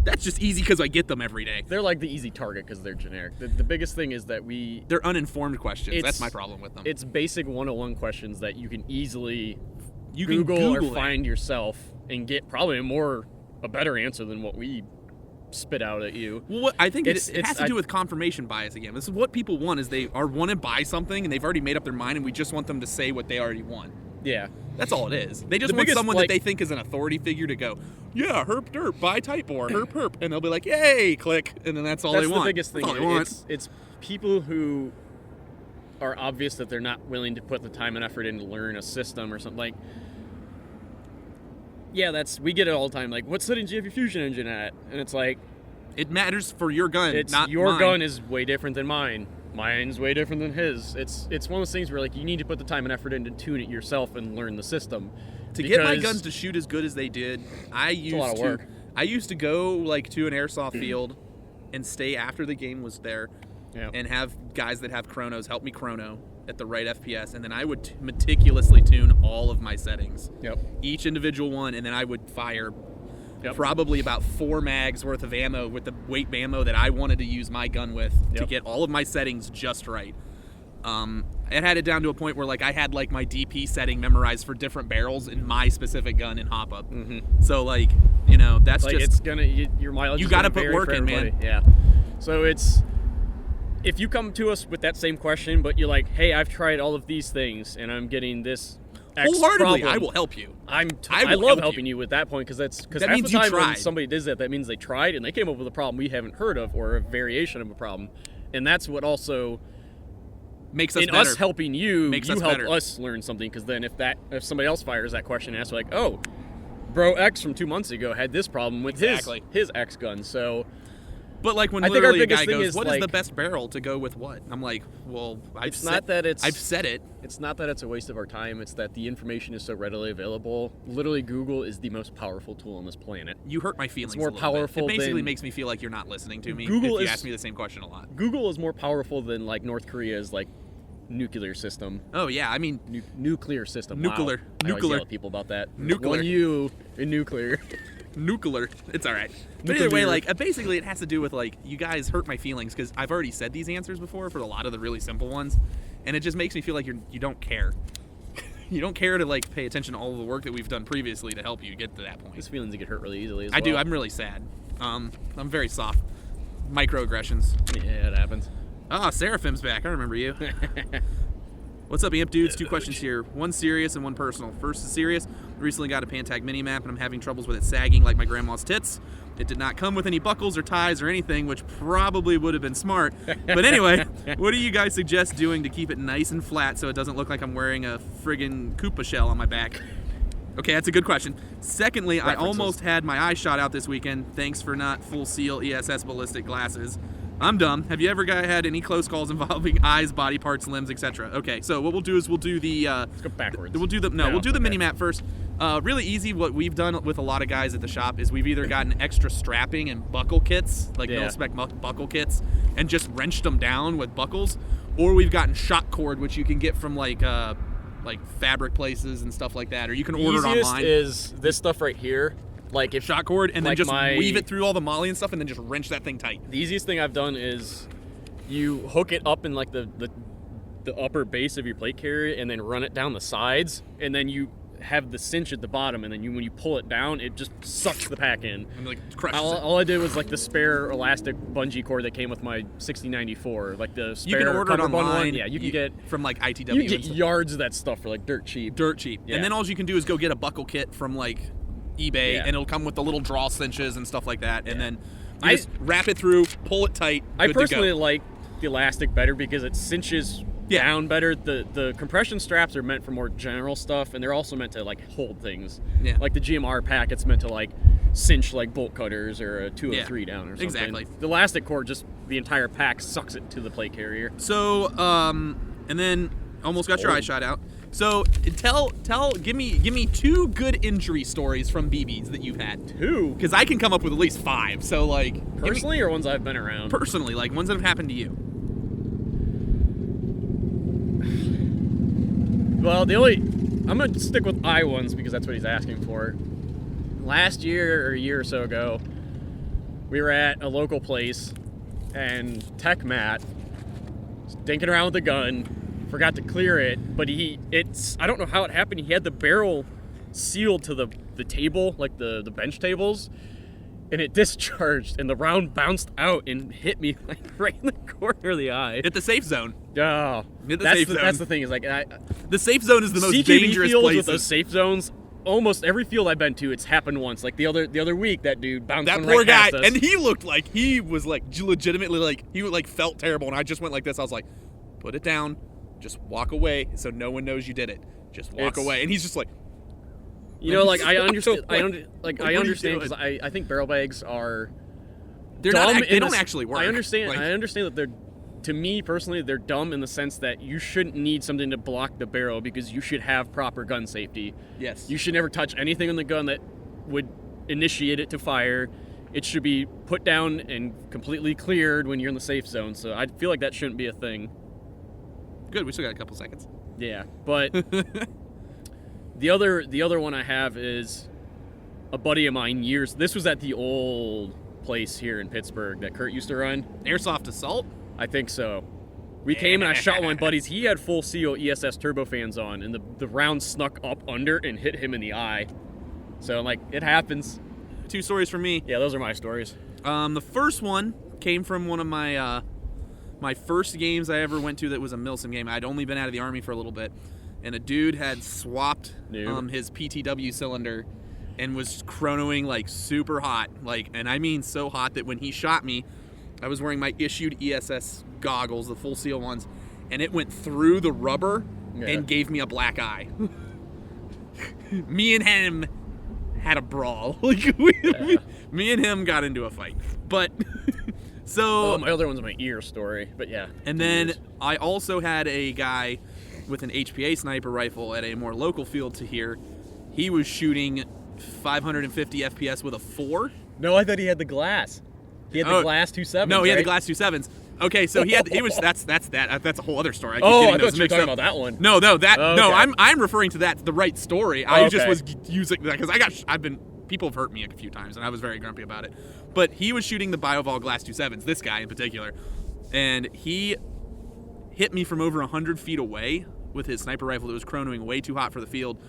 That's just easy because I get them every day. They're like the easy target because they're generic. The biggest thing is that they're uninformed questions. That's my problem with them. It's basic 101 questions that you can easily Google or find yourself and get probably a better answer than what we spit out at you. Well, I think it has to do with confirmation bias again. This is what people want, is they want to buy something and they've already made up their mind, and we just want them to say what they already want. Yeah. That's all it is. They just want someone that they think is an authority figure to go, yeah, herp derp, buy type or herp herp, and they'll be like, yay, click, and then that's all they want. That's the biggest thing. That's all they want. It's people who are obvious that they're not willing to put the time and effort in to learn a system or something. We get it all the time. What settings do you have your fusion engine at? And it's it matters for your gun, not your mine. gun is way different than mine. Mine's way different than his. It's one of those things where you need to put the time and effort in to tune it yourself and learn the system. To get my guns to shoot as good as they did, I used to go to an airsoft field and stay after the game was there, and have guys that have chronos help me chrono at the right FPS, and then I would meticulously tune all of my settings. Yep. Each individual one, and then I would fire probably about 4 mags worth of ammo with the weight ammo that I wanted to use my gun with to get all of my settings just right. It had it down to a point where like I had like my DP setting memorized for different barrels in my specific gun in hop up. So like, you know, that's like just it's gonna your mileage. you is got to gonna put vary work for in, man. everybody. Yeah. So it's if you come to us with that same question, but you're like, hey, I've tried all of these things and I'm getting this X Wholeheartedly, problem. I will help you. I will love help helping you with that point because That half means the you time when tried. somebody does that means they tried and they came up with a problem we haven't heard of or a variation of a problem, and that's what also Makes us in better. us helping you, Makes you us help better. us learn something because then if somebody else fires that question and asks like, oh, bro X from 2 months ago had this problem with his X gun, so. But like when I think our literally a biggest guy thing goes, is, "What is like- the best barrel to go with what?" I'm like, "Well, I've said it." It's not that it's a waste of our time. It's that the information is so readily available. Literally, Google is the most powerful tool on this planet. You hurt my feelings. It's more a little bit. powerful It basically than- makes me feel like you're not listening to me. Google if you is- ask me the same question a lot. Google is more powerful than like North Korea's like nuclear system. Oh yeah, I mean, Nuclear system. Nuclear. Wow. I always Nuclear. yell at people about that. Nuclear. One U in nuclear. nuclear. It's all right. But either way, like basically, it has to do with like you guys hurt my feelings because I've already said these answers before for a lot of the really simple ones, and it just makes me feel like you don't care. You don't care to like pay attention to all of the work that we've done previously to help you get to that point. These feelings get hurt really easily. I do. I'm really sad. I'm very soft. Microaggressions. Yeah, it happens. Ah, Seraphim's back. I remember you. What's up, Amp Dudes? 2 questions here. One serious and one personal. First is serious. Recently got a Pantag mini-map, and I'm having troubles with it sagging like my grandma's tits. It did not come with any buckles or ties or anything, which probably would have been smart. But anyway, what do you guys suggest doing to keep it nice and flat so it doesn't look like I'm wearing a friggin' Koopa shell on my back? Okay, that's a good question. Secondly, I almost had my eye shot out this weekend. Thanks for not full seal ESS ballistic glasses. I'm dumb. Have you ever had any close calls involving eyes, body parts, limbs, etc.? Okay, so what we'll do is we'll do the Let's go backwards. we'll do the mini map first. Really easy. What we've done with a lot of guys at the shop is we've either gotten extra strapping and buckle kits, like mil-spec buckle kits, and just wrenched them down with buckles, or we've gotten shock cord, which you can get from like fabric places and stuff like that, or you can order it easiest online. is this stuff right here. Like if Shock cord, and then like just my- weave it through all the Molle and stuff, and then just wrench that thing tight. The easiest thing I've done is you hook it up in like the upper base of your plate carrier and then run it down the sides, and then you have the cinch at the bottom, and then when you pull it down, it just sucks the pack in. And like crushes it. All I did was like the spare elastic bungee cord that came with my 6094, like the spare You can order it cummerbund online. one. Yeah, you can get from like ITW. you can get and stuff. yards of that stuff for like dirt cheap. Dirt cheap. Yeah. And then all you can do is go get a buckle kit from like eBay, and it'll come with the little draw cinches and stuff like that. And then you just wrap it through, pull it tight. I good personally to go. like the elastic better because it cinches down better. The compression straps are meant for more general stuff, and they're also meant to like hold things. Yeah. Like the GMR pack, it's meant to like cinch like bolt cutters or a 203 down or something. Exactly. The elastic cord, just the entire pack sucks it to the plate carrier. So, and then almost got your eye shot out. So give me 2 good injury stories from BBs that you've had. 2? Because I can come up with at least 5. So like Personally, or ones I've been around? personally, like ones that have happened to you. Well, I'm gonna stick with eye ones because that's what he's asking for. Last year or a year or so ago, we were at a local place, and Tech Matt was dinking around with a gun, forgot to clear it, but I don't know how it happened. He had the barrel sealed to the table, like the bench tables, and it discharged, and the round bounced out and hit me like right in the corner of the eye. Hit the safe zone. Oh, Hit the safe zone. That's the thing. Is like The safe zone is the most CQB dangerous fields place. with those safe zones. Almost every field I've been to, it's happened once. Like the other week, that dude bounced That one poor right guy, past us. and he looked like he was like legitimately like he like felt terrible, and I just went like this. I was like, put it down, just walk away, so no one knows you did it. Just walk away, and he's just like, you know, like I understand. What are you understand because doing? I think barrel bags are they're dumb. not. They don't actually work. I understand. Like, I understand that they're. To me personally, they're dumb in the sense that you shouldn't need something to block the barrel because you should have proper gun safety. Yes. You should never touch anything on the gun that would initiate it to fire. It should be put down and completely cleared when you're in the safe zone. So I feel like that shouldn't be a thing. Good. We still got a couple seconds. Yeah, but the other one I have is a buddy of mine This was at the old place here in Pittsburgh that Kurt used to run. Airsoft assault. I think so. We came and I shot one of my buddies. He had full CO ESS turbofans on, and the round snuck up under and hit him in the eye. So I'm like, it happens. 2 stories from me. Yeah, those are my stories. The first one came from one of my my first games I ever went to that was a MilSim game. I'd only been out of the Army for a little bit, and a dude had swapped his PTW cylinder and was chronoing like super hot, like, and I mean so hot that when he shot me, I was wearing my issued ESS goggles, the full seal ones, and it went through the rubber and gave me a black eye. Me and him had a brawl. Like me and him got into a fight. But so my other one's my ear story, but yeah. And then I also had a guy with an HPA sniper rifle at a more local field to here. He was shooting 550 FPS with a 4. No, I thought he had the glass. He had the glass 2.7. No, he had the glass 2.7s. Okay, so that's a whole other story. I thought you were talking about that one. No, okay. I'm referring to that, the right story. I just was using that because people have hurt me a few times and I was very grumpy about it. But he was shooting the BioVol glass 2.7s, this guy in particular, and he hit me from over 100 feet away with his sniper rifle that was chronoing way too hot for the field.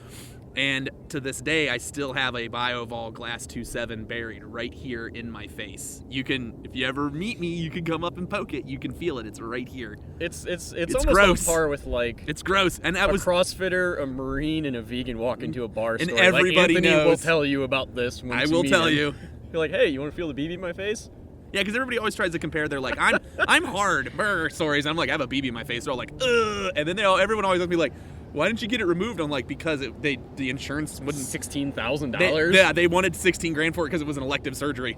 And to this day, I still have a BioVol glass 2.7 buried right here in my face. You can, if you ever meet me, you can come up and poke it. You can feel it. It's right here. It's almost gross. On par with like. It's gross. And that was CrossFitter, a Marine, and a vegan walk into a bar store. And everybody like Anthony knows. will tell you about this. When I will tell you. You're like, hey, you want to feel the BB in my face? Yeah, because everybody always tries to compare. They're like, I'm hard, stories. And I'm like, I have a BB in my face. They're all like, ugh. And then everyone always looks at me like, why didn't you get it removed? I'm like, because the insurance wouldn't. $16,000. Yeah, they wanted $16,000 for it because it was an elective surgery.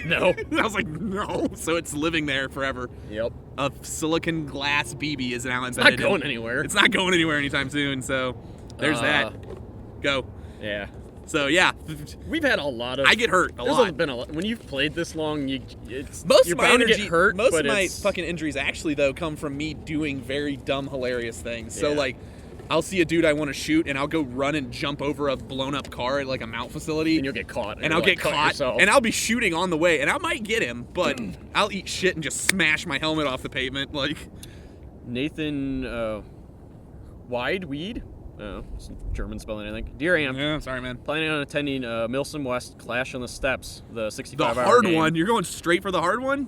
No. I was like, no. So it's living there forever. Yep. A silicon glass BB is now embedded. It's not going anywhere. It's not going anywhere anytime soon. So there's that. Go. Yeah. So yeah, we've had a lot of. I get hurt a lot. There's been a lot. When you've played this long, you're bound to get hurt. Most of my fucking injuries actually though come from me doing very dumb, hilarious things. Yeah. So like, I'll see a dude I want to shoot, and I'll go run and jump over a blown up car at like a mount facility, and you'll get caught. And I'll get caught, yourself. And I'll be shooting on the way, and I might get him, but I'll eat shit and just smash my helmet off the pavement. Like Nathan Weed. Oh, it's German spelling, I think. Dear Amp. Yeah, sorry, man. Planning on attending MilSim West Clash on the Steps, the 65-hour The hard game. one? You're going straight for the hard one?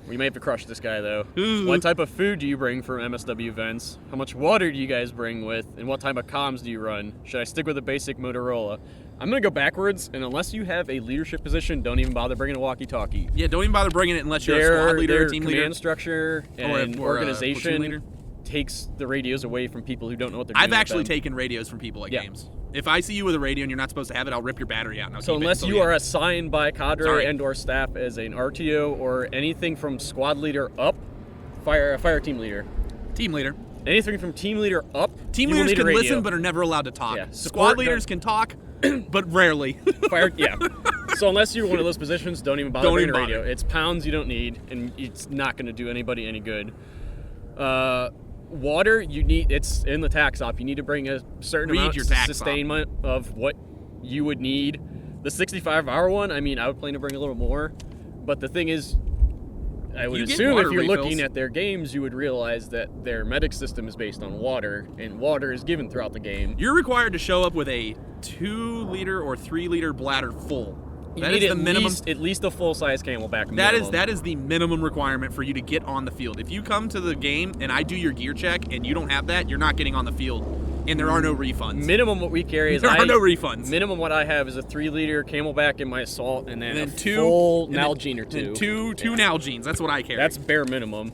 We may have to crush this guy, though. Ooh. What type of food do you bring for MSW events? How much water do you guys bring with? And what type of comms do you run? Should I stick with a basic Motorola? I'm going to go backwards, and unless you have a leadership position, don't even bother bringing a walkie-talkie. Yeah, don't even bother bringing it unless you're a squad leader, team leader. Command structure and organization takes the radios away from people who don't know what they're doing. I've actually taken radios from people at games. If I see you with a radio and you're not supposed to have it, I'll rip your battery out. And I'll so keep unless it you are assigned by cadre and or staff as an RTO or anything from squad leader up, fire team leader. Team leader. Anything from team leader up. Team leaders can listen but are never allowed to talk. Yeah. Squad leaders can talk, but rarely. So unless you're one of those positions, don't even bother bringing a radio. It's pounds you don't need, and it's not going to do anybody any good. Water, it's in the tax op. You need to bring a certain amount of sustainment of what you would need. The 65-hour one, I mean, I would plan to bring a little more. But the thing is, I would assume if you're looking at their games, you would realize that their medic system is based on water, and water is given throughout the game. You're required to show up with a 2-liter or 3-liter bladder full. That is the minimum. At least a full-size Camelback minimum. That is the minimum requirement for you to get on the field. If you come to the game and I do your gear check and you don't have that, you're not getting on the field, and there are no refunds. Minimum what we carry is there are no refunds. Minimum what I have is a 3-liter Camelback in my assault, and then two full Nalgene or two. Two Nalgenes. That's what I carry. That's bare minimum.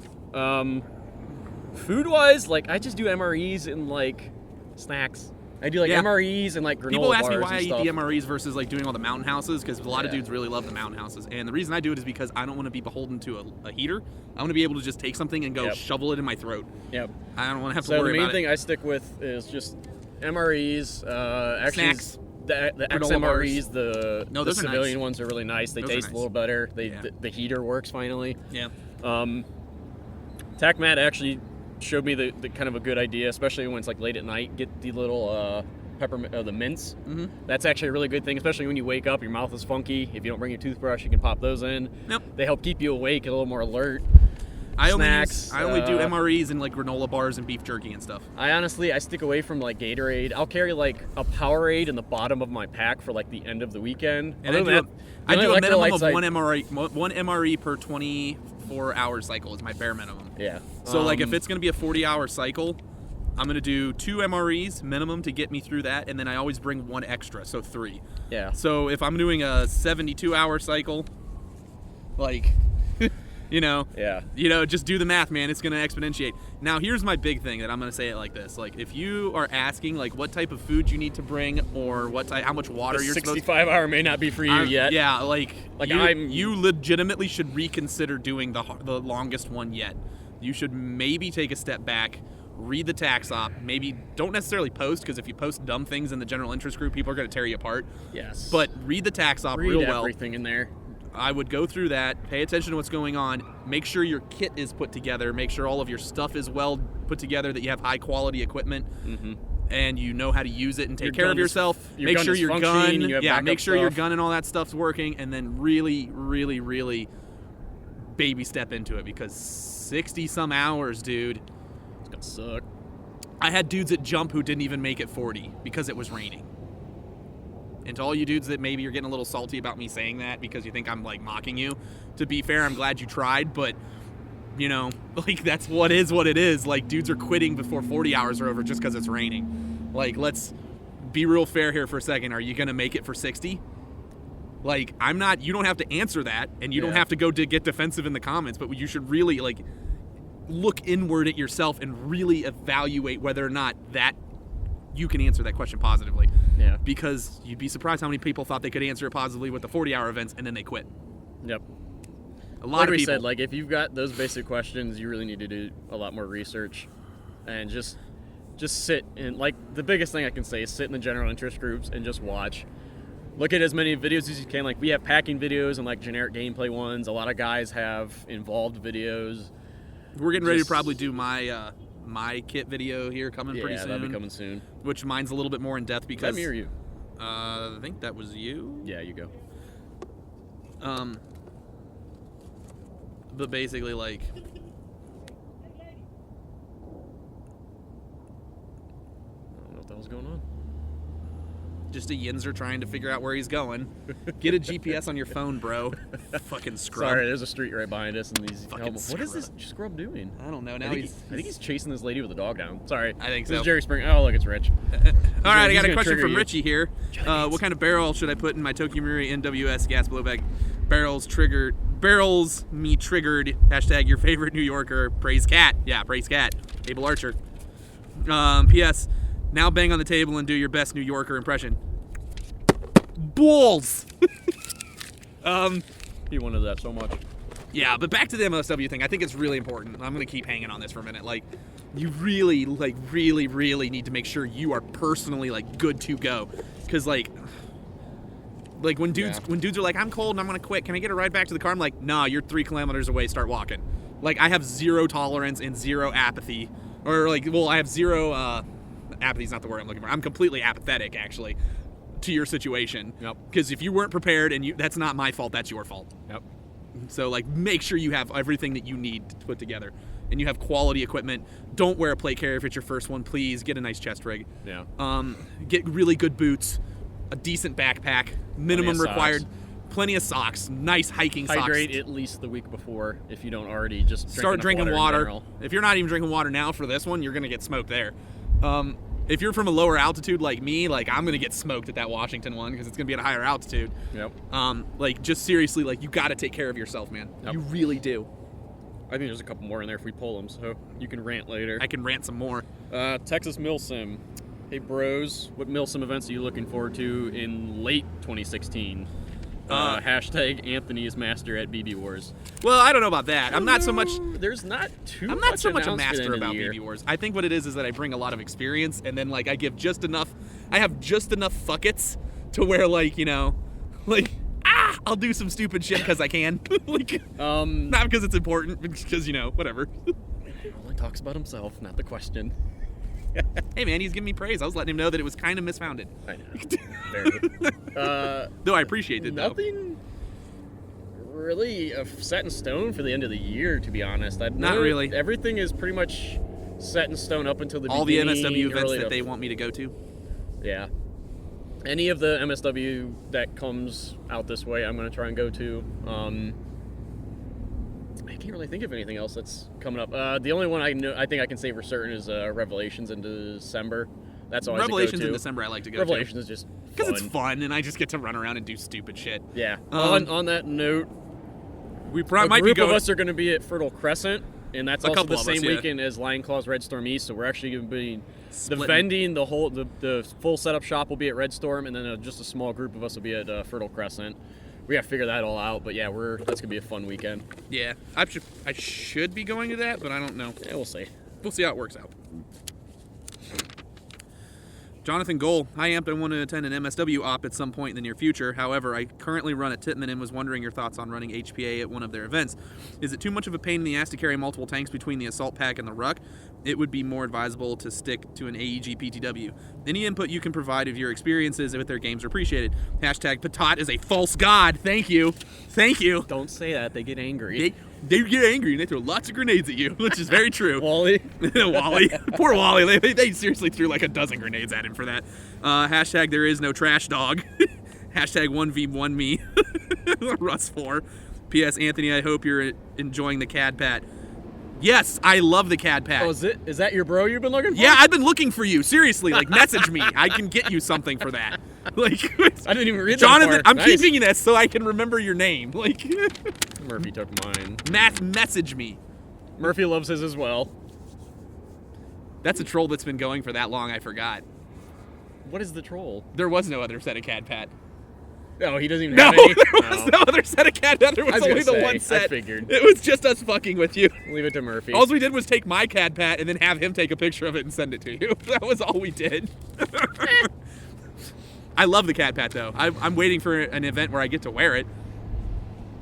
Food-wise, like I just do MREs and like snacks. I do like MREs and like granola People ask bars me why I eat stuff. the MREs versus like doing all the mountain houses, because a lot of dudes really love the mountain houses. And the reason I do it is because I don't want to be beholden to a heater. I want to be able to just take something and go shovel it in my throat. Yep. I don't want to have to worry about it. So the main thing I stick with is just MREs. Actually, snacks. The XMREs, the civilian ones are really nice. They taste a little better. The heater works finally. Yeah. TacMat actually showed me the kind of a good idea, especially when it's like late at night. Get the little peppermint, the mints. Mm-hmm. That's actually a really good thing, especially when you wake up, your mouth is funky. If you don't bring your toothbrush, you can pop those in. Yep. They help keep you awake, a little more alert. snacks. I only do MREs and like granola bars and beef jerky and stuff. I stick away from like Gatorade. I'll carry like a Powerade in the bottom of my pack for like the end of the weekend. And I do a minimum of one MRE per 24-hour cycle is my bare minimum. Yeah. So like if it's going to be a 40-hour cycle, I'm going to do 2 MREs minimum to get me through that, and then I always bring 1 extra, so 3. Yeah. So if I'm doing a 72-hour cycle, like, just do the math, man. It's going to exponentiate. Now, here's my big thing that I'm going to say it like this. Like, if you are asking, like, what type of food you need to bring or how much water you're supposed to... 65-hour may not be for you yet. Yeah, you legitimately should reconsider doing the longest one yet. You should maybe take a step back, read the tax op, maybe don't necessarily post, because if you post dumb things in the general interest group, people are going to tear you apart. Yes. But read the tax op real well. Everything in there. I would go through that, pay attention to what's going on, make sure your kit is put together, make sure all of your stuff is well put together, that you have high quality equipment, and you know how to use it and take care of yourself. Make sure your gun, your gun and all that stuff's working, and then really, really, really baby step into it, because 60 some hours, dude. It's gonna suck. I had dudes at jump who didn't even make it 40 because it was raining. And to all you dudes that maybe you're getting a little salty about me saying that because you think I'm like mocking you, to be fair, I'm glad you tried, but that's what it is. Like, dudes are quitting before 40 hours are over just because it's raining. Like, let's be real fair here for a second. Are you gonna make it for 60? Like, I'm not. You don't have to answer that, and you don't have to go to get defensive in the comments, but you should really look inward at yourself and really evaluate whether or not that you can answer that question positively. Yeah. Because you'd be surprised how many people thought they could answer it positively with the 40-hour events, and then they quit. Yep. A lot of people. Said, like, if you've got those basic questions, you really need to do a lot more research, and just sit and, like, the biggest thing I can say is sit in the general interest groups and just watch. Look at as many videos as you can. Like, we have packing videos and like generic gameplay ones. A lot of guys have involved videos. We're getting ready to probably do my kit video here coming pretty soon. Yeah, that'll be coming soon. Which mine's a little bit more in depth because. Is that me or you? I think that was you. Yeah, you go. But basically, like. I don't know what the hell's going on. Just a Yinzer trying to figure out where he's going. Get a GPS on your phone, bro. Fucking scrub. Sorry, there's a street right behind us, and these fucking what is this scrub doing? I don't know. I think he's chasing this lady with a dog down. Sorry. I think so. This is Jerry Spring. Oh, look, it's Rich. All right, I got a question from Richie here. What kind of barrel should I put in my Tokyo Marui NWS gas blowback? Barrels me triggered. # your favorite New Yorker. Praise cat. Yeah, praise cat. Abel Archer. P.S. Now bang on the table and do your best New Yorker impression. Balls! He wanted that so much. Yeah, but back to the MSW thing. I think it's really important. I'm going to keep hanging on this for a minute. Like, you really, really need to make sure you are personally, good to go. Because, when dudes are like, I'm cold and I'm going to quit. Can I get a ride back to the car? I'm like, nah, you're 3 kilometers away. Start walking. Like, I have 0 tolerance and 0 apathy. Or, I have 0... apathy's not the word I'm looking for. I'm completely apathetic, actually, to your situation. Yep. Because if you weren't prepared, and that's not my fault, that's your fault. Yep. So, make sure you have everything that you need to put together. And you have quality equipment. Don't wear a plate carrier if it's your first one. Please get a nice chest rig. Yeah. Get really good boots, a decent backpack, minimum required. Plenty of socks, nice hiking socks. Hydrate at least the week before if you don't already. Just start drinking water. If you're not even drinking water now for this one, you're going to get smoked there. If you're from a lower altitude like me, I'm going to get smoked at that Washington one because it's going to be at a higher altitude. Yep. Just seriously, you got to take care of yourself, man. Yep. You really do. I think there's a couple more in there if we pull them, so you can rant later. I can rant some more. Texas MilSim. Hey, bros, what MilSim events are you looking forward to in late 2016? # Anthony is master at BBwarz. Well, I don't know about that. I'm not so much. There's not too. I'm not not so much a master about BB Wars. I think what it is that I bring a lot of experience, and then I give just enough. I have just enough fuckets to where I'll do some stupid shit because I can. Not because it's important, but because whatever. He only talks about himself, not the question. Hey man, he's giving me praise. I was letting him know that it was kind of misfounded. I know. Though I appreciate it though. Nothing really set in stone for the end of the year, to be honest. Not really. Everything is pretty much set in stone up until the all the beginning, MSW events that to, they want me to go to. Yeah. Any of the MSW that comes out this way, I'm going to try and go to. I can't really think of anything else that's coming up. The only one I think I can say for certain is Revelations in December. That's always Revelations a go-to. in December I like to go Revelations to. is just because it's fun and I just get to run around and do stupid shit. Yeah. On that note, we might group of us are going to be at Fertile Crescent, and that's also the same weekend as Lion Claw's Red Storm East. So we're actually going to be the vending, the full setup shop will be at Red Storm, and then just a small group of us will be at Fertile Crescent. We got to figure that all out, but yeah, that's going to be a fun weekend. Yeah, I should be going to that, but I don't know. Yeah, we'll see. We'll see how it works out. Jonathan Gohl, hi Amp, I want to attend an MSW op at some point in the near future. However, I currently run at Tippmann and was wondering your thoughts on running HPA at one of their events. Is it too much of a pain in the ass to carry multiple tanks between the assault pack and the ruck? It would be more advisable to stick to an AEG PTW. Any input you can provide of your experiences with their games are appreciated. Hashtag Patat is a false god. Thank you. Thank you. Don't say that. They get angry. They get angry and they throw lots of grenades at you, which is very true. Wally. Wally. Poor Wally. They seriously threw like a dozen grenades at him for that. Hashtag there is no trash dog. Hashtag 1v1 me. Russ 4. P.S. Anthony, I hope you're enjoying the CAD Pat. Yes, I love the CAD Pat. Oh, is that your bro you've been looking for? Yeah, I've been looking for you. Seriously, like message me. I can get you something for that. Like I didn't even read Jonathan, that I'm nice. keeping this so I can remember your name. Like Murphy took mine. Message me. Murphy loves his as well. That's a troll that's been going for that long, I forgot. What is the troll? There was no other set of CAD Pat. No, he doesn't even have any? There was no other set of CAD Pat. There was only the one set. I figured. It was just us fucking with you. Leave it to Murphy. All we did was take my CAD Pat and then have him take a picture of it and send it to you. That was all we did. I love the CAD Pat, though. I'm waiting for an event where I get to wear it.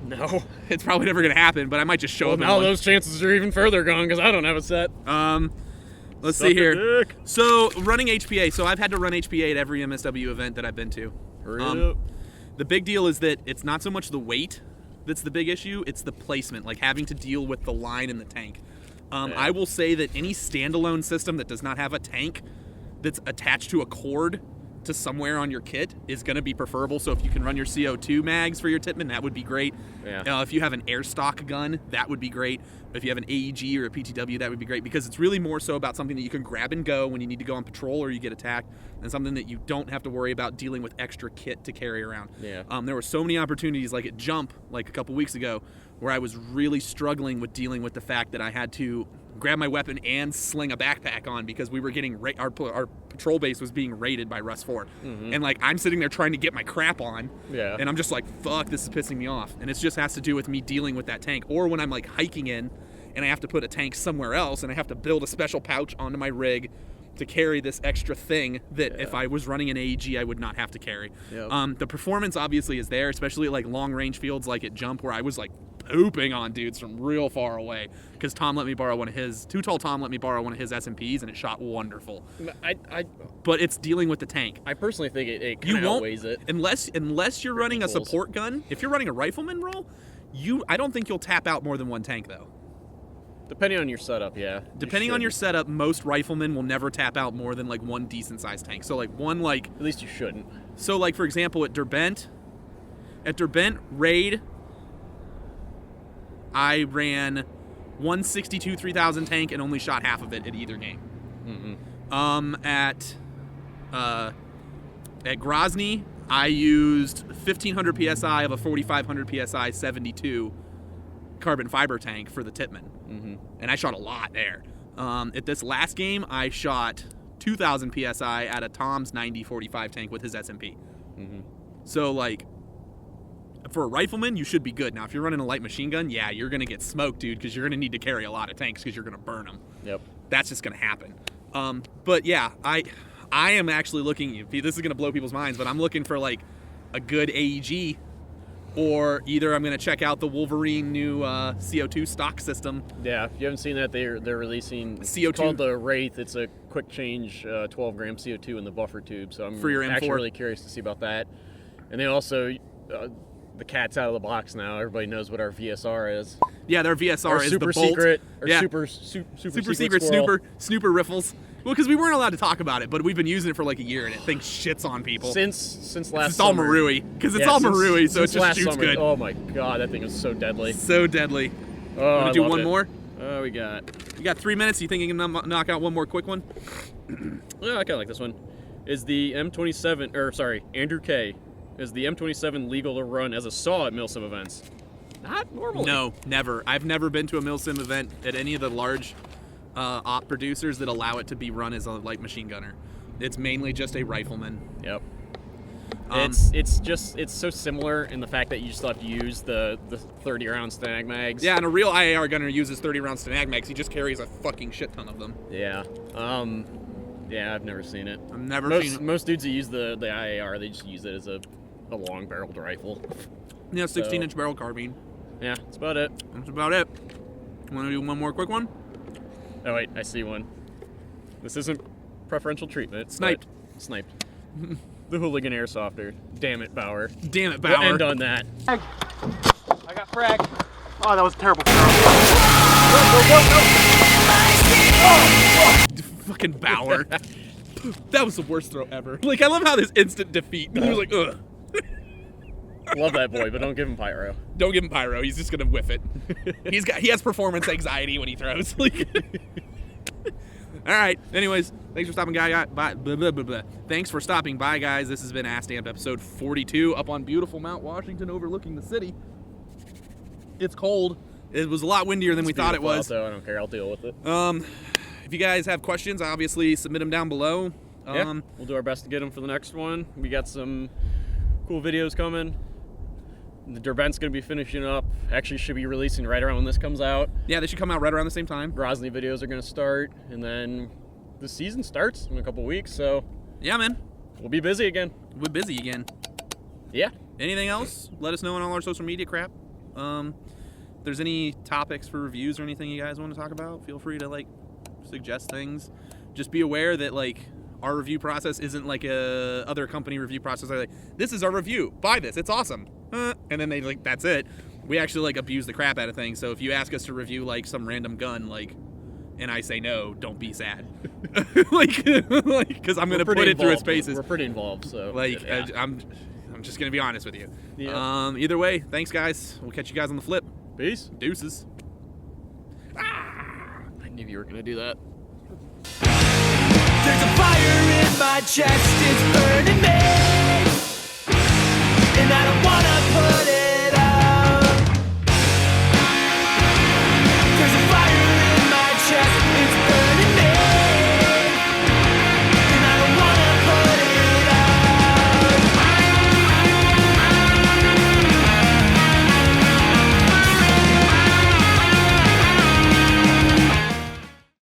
No. It's probably never going to happen, but I might just show up. Now those chances are even further gone because I don't have a set. Let's see here. So, running HPA. So, I've had to run HPA at every MSW event that I've been to. Hurry up. The big deal is that it's not so much the weight that's the big issue, it's the placement, like having to deal with the line in the tank. I will say that any standalone system that does not have a tank that's attached to a cord to somewhere on your kit is going to be preferable. So if you can run your CO2 mags for your Tippmann, that would be great. Yeah. If you have an airstock gun, that would be great. If you have an AEG or a PTW, that would be great because it's really more so about something that you can grab and go when you need to go on patrol or you get attacked, and something that you don't have to worry about dealing with extra kit to carry around. Yeah. There were so many opportunities like at Jump, like a couple weeks ago, where I was really struggling with dealing with the fact that I had to grab my weapon and sling a backpack on because we were getting our patrol base was being raided by Russ 4. Mm-hmm. And like I'm sitting there trying to get my crap on, and I'm just like, fuck, this is pissing me off. And it just has to do with me dealing with that tank, or when I'm like hiking in and I have to put a tank somewhere else and I have to build a special pouch onto my rig to carry this extra thing that if I was running an AEG I would not have to carry. Yep. The performance obviously is there, especially at like long range fields like at Jump, where I was like pooping on dudes from real far away because Tom let me borrow one of his Too Tall Tom let me borrow one of his SMPs and it shot wonderful. But it's dealing with the tank. I personally think it kind of outweighs it. Unless you're running a support gun. If you're running a rifleman role, I don't think you'll tap out more than one tank though. Depending on your setup, yeah. Depending on your setup, most riflemen will never tap out more than like one decent sized tank. So like one like at least you shouldn't. So like for example at Derbent raid, I ran 162 3000 tank and only shot half of it at either game. Mm-hmm. At Grozny, I used 1500 psi of a 4500 psi 72 carbon fiber tank for the Tippmann. Mm-hmm. And I shot a lot there. At this last game, I shot 2000 psi at a Tom's 9045 tank with his SMP. Mm-hmm. So like, for a rifleman, you should be good. Now, if you're running a light machine gun, yeah, you're going to get smoked, dude, because you're going to need to carry a lot of tanks because you're going to burn them. Yep. That's just going to happen. But yeah, I am actually looking, this is going to blow people's minds, but I'm looking for like a good AEG, or either I'm going to check out the Wolverine new CO2 stock system. Yeah, if you haven't seen that, they're releasing CO2. It's called the Wraith. It's a quick change 12 gram CO2 in the buffer tube. So I'm for your M4. actually really curious to see about that. And they also the cat's out of the box now. Everybody knows what our VSR is. Yeah, their VSR Our is super the Bolt. secret. Our Yeah. super secret snooper riffles. Well, because we weren't allowed to talk about it, but we've been using it for like a year, and it thinks shits on people. Since last It's all summer. Marui, because it's all Marui, so it since just last shoots summer. good. Oh my god, that thing is so deadly. So deadly. Oh, Want I to do loved one it. more? We got. You got 3 minutes. You think you can knock out one more quick one? Oh, I kind of like this one. Is the M27, or sorry, Andrew K. Is the M27 legal to run as a saw at MilSim events? Not normally. No, never. I've never been to a MilSim event at any of the large op producers that allow it to be run as a light machine gunner. It's mainly just a rifleman. Yep. It's so similar in the fact that you just have to use the 30 round snag mags. Yeah, and a real IAR gunner uses 30 round snag mags. He just carries a fucking shit ton of them. Yeah. Yeah, I've never seen it. I've never seen it. Most dudes that use the IAR, they just use it as a long barreled rifle. Yeah, 16-inch barrel carbine. Yeah, that's about it. That's about it. Want to do one more quick one? Oh wait, I see one. This isn't preferential treatment. Sniped. but Sniped. The hooligan airsofter. Damn it, Bauer. Damn it, Bauer. We'll end on that. I got frag. Oh, that was a terrible throw. Fucking Bauer. That was the worst throw ever. Like, I love how this instant defeat. He was like, ugh. Love that boy, but don't give him pyro. Don't give him pyro. He's just gonna whiff it. He has performance anxiety when he throws. Like, all right. Anyways, thanks for stopping by. Bye. Blah, blah, blah, blah. Thanks for stopping by, guys. This has been Ass Stamped episode 42 up on beautiful Mount Washington, overlooking the city. It's cold. It was a lot windier than we thought it was. So I don't care. I'll deal with it. If you guys have questions, obviously submit them down below. Yeah, we'll do our best to get them for the next one. We got some cool videos coming. The Derbent's going to be finishing up. Actually, should be releasing right around when this comes out. Yeah, they should come out right around the same time. Grozny videos are going to start, and then the season starts in a couple weeks, so yeah, man. we'll be busy again. We're busy again. Yeah. Anything else? Let us know on all our social media crap. If there's any topics for reviews or anything you guys want to talk about, feel free to like suggest things. Just be aware that like our review process isn't like a other company review process. They're like, this is our review. Buy this. It's awesome. And then they like, that's it. We actually like abuse the crap out of things. So if you ask us to review like some random gun, like, and I say no, don't be sad. like, because I'm gonna put it through its paces. We're pretty involved, so like, yeah. I'm just gonna be honest with you. Yeah. Either way, thanks guys. We'll catch you guys on the flip. Peace. Deuces. I knew you were gonna do that. There's a fire in my chest, it's burning me, and I don't wanna put